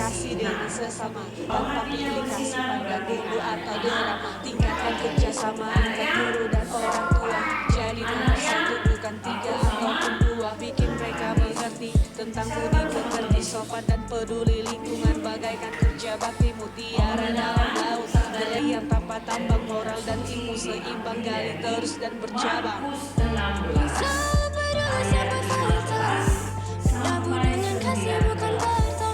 kasih dengan sesama tanpa pilih kasih pandang bulu atau drama. Tingkatkan kerjasama antar guru dan orang tua, jadi nomor satu bukan tiga ataupun dua. Bikin mereka mengerti tentang budi pekerti, sopan dan peduli lingkungan, bagaikan kerja bakti mutiara dalam laut. Berlian tanpa tambang, moral dan ilmu seimbang, gali terus dan bercabang. Menabur dengan kasih bukan harta,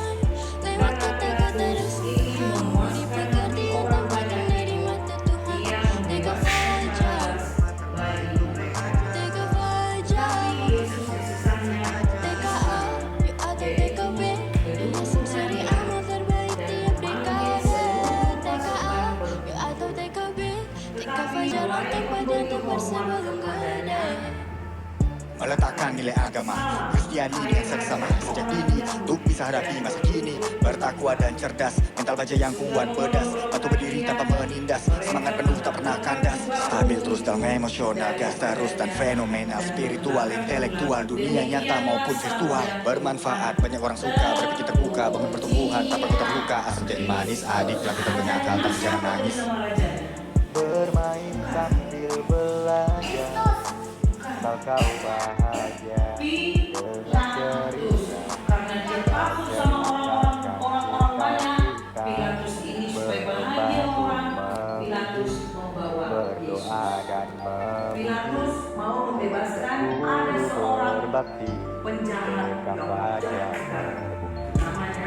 lewat kata-kata dan sentuhan, budi pekerti yang tempatkan dari mata Tuhan. Tega fajar, tega fajar, TKA, yuk atau TKB, Yasin seri amal terbaik tiap dekade. TKA, yuk atau TKB, Tega fajar long tempat yang tepat sebelum gede. Meletakkan nilai agama Kristiani dengan seksama sejak dini, untuk bisa hadapi masa kini. Bertakwa dan cerdas, mental baja yang kuat pedas, batu berdiri tanpa menindas, semangat penuh tak pernah kandas. Stabil terus dalam emosional, gas terus dan fenomenal, spiritual, intelektual, dunia nyata maupun virtual. Bermanfaat, banyak orang suka, berpikir terbuka, bangun pertumbuhan tanpa ku terluka. Asal jadi manis, adik lakukan berakal tapi jangan nangis. Bermain sambil belajar, asal kau bahagia dengan cerita. Karena dia takut sama orang banyak, Pilatus ini supaya bahagia orang, Pilatus membawa Yesus. Berdoa dan Pilatus mau membebaskan ada seorang berbakti, penjahat rekam yang bahagia namanya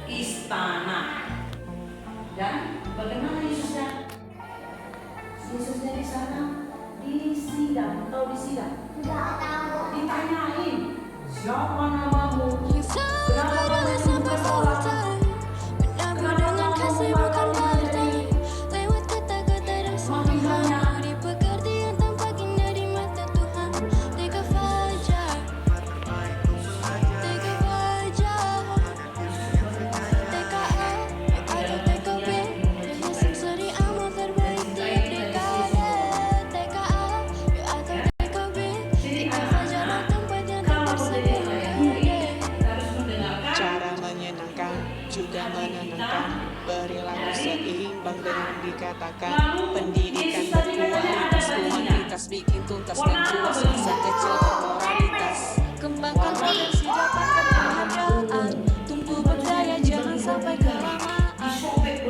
istana. Dan bagaimana Yesusnya? Yesusnya di sana disidang atau disidang? Tidak tahu. Ditanyain, siapa namamu? Kenapa kamu menyembah orang? Menabur dengan kasih bukan harta, lewat kata-kata dan sentuhan, budi pekerti yang tampakin dari mata Tuhan. Tega fajar, tega fajar, TKA, yuk atau TKB, Yasin seri amal terbaik tiap dekade. TKA, yuk atau TKB, Tega fajar long tempat yang tepat sebelum gede. Harus mendengarkan. Cara menyenangkan juga menenangkan, perilaku seimbang dengan dikatakan. Pendidikan berkualitas, humanitas bikin tuntas dan puas, masa kecil bermoralitas. Kembangkan potensi, dapatkan penghargaan, tumbuh berdaya jangan sampai kelamaan.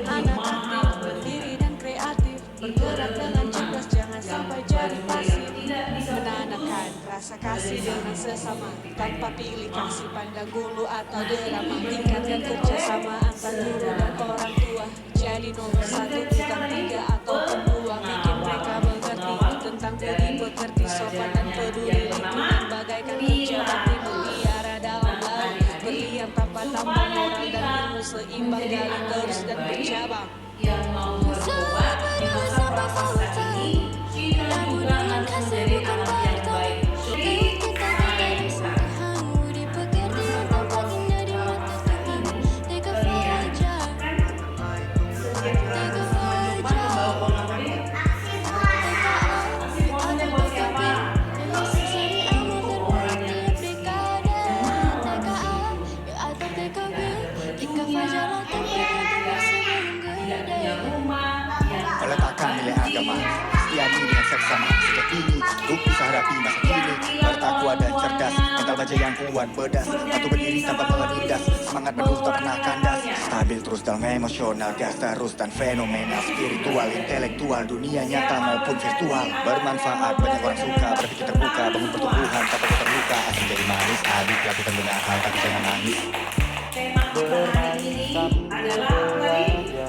Anak aktif, berdiri dan kreatif, bergerak dengan cerdas jangan sampai jadi pasif. Menanamkan rasa kasih dengan sesama tanpa pilih kasih pandang bulu atau drama. Tingkatkan kerjasama antar guru dan orang tua, jadi nomor satu bukan tiga ataupun dua. Bikin mereka mengerti tentang budi pekerti, sopan dan peduli lingkungan, bagaikan kerja bakti mutiara dalam laut. Berlian tanpa tambang, moral dan ilmu seimbang, gali terus dan bercabang. Yang mau bertobat, yang sampai selesai. Menabur dengan kasih bukan harta, lewat kata-kata dan sentuhan, budi pekerti yang tampakin dari mata Tuhan. Tega fajar, tega fajar, TKA, yuk atau TKB, Yasin seri amal terbaik tiap dekade. TKA, yuk atau TKB, Tega fajar long tempat yang tepat sebelum gede. Meletakkan nilai agama Kristiani dengan seksama sejak dini, untuk bisa hadapi masa kini. Bertakwa dan cerdas, mental baja yang kuat pedas, batu berdiri tanpa menindas, semangat penuh tak pernah kandas. Stabil terus dalam emosional, gas terus dan fenomenal, spiritual, intelektual, dunia nyata maupun virtual. Bermanfaat, banyak orang suka, berpikir terbuka, bangun pertumbuhan tanpa ku terluka. Asal jadi manis, adik lakukan banyak hal tapi jangan nangis. Tema kita hari ini adalah apa nih?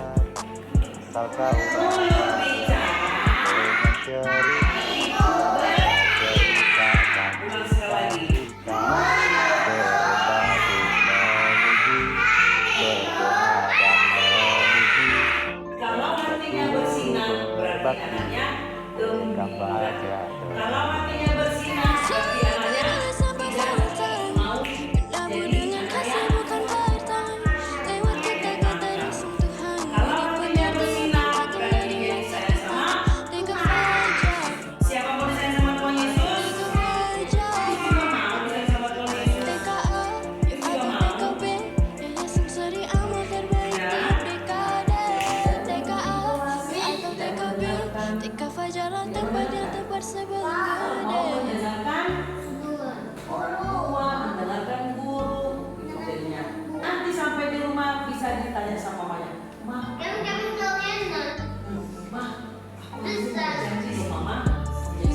Asal kau bahagia dengan cerita. Berbagi memuji, berdoa berbakti, berikan bahagia. Kalau hatinya bersinar, berarti anaknya tidak mau Namun dengan kasih bukan part-time. Lewat kata-kata dan sentuhan. Kalau hatinya bersinar, berarti dia disayang sama Tega fajar, siapa mau disayang sama Tuhan Yesus? tega fajar. Kita mau disayang sama Tuhan Yesus. TKA, yuk atau TKB, yayasan seri amal terbaik di dekade. TKA, yuk atau TKB, TK Fajaran tempat yang tepat sebelum Mau gede. mendengarkan orang tua, mendengarkan guru. Jadinya nanti sampai di rumah bisa ditanya sama mamanya, Ma, aku janji sama Mama.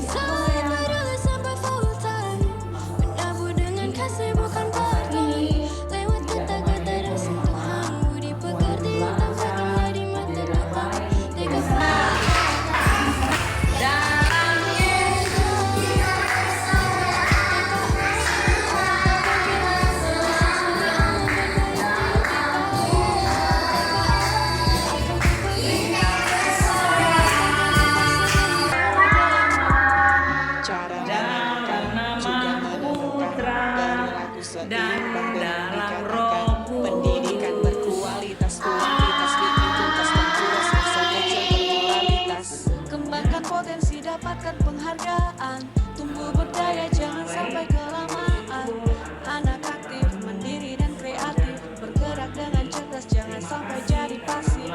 Saya terus sampai full time, menabur dengan kasih bukan part-time. Lewat kata-kata dan sentuhan, budi pekerti tanpa tinggal di mata Tuhan. TK Fajar. Dalam Cara menenangkan juga menenangkan. Perilaku seimbang dengan dikatakan. Pendidikan berkualitas, kuantitas bikin tuntas dan puas masa kecil bermoralitas. Kembangkan potensi, dapatkan penghargaan. Tumbuh berdaya, jangan sampai kelamaan. Anak aktif, mandiri dan kreatif. Bergerak dengan cerdas, jangan sampai jadi pasif.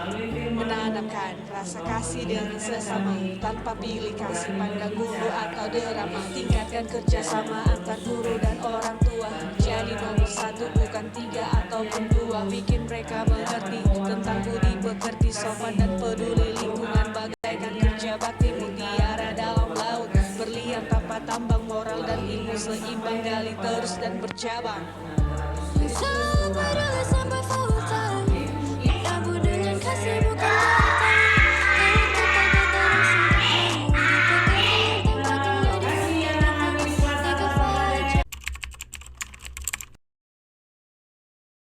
Menanamkan rasa kasih dengan sesama tanpa pilih kasih pandang guru atau drama. Tingkatkan kerjasama antar guru dan orang tua. Jadi nomor satu bukan tiga ataupun dua. Bikin mereka mengerti tentang budi pekerti, sopan dan peduli lingkungan. Bagaikan kerja bakti mutiara dalam laut, berlian tanpa tambang, moral dan ilmu seimbang. Gali terus dan bercabang. Sampai full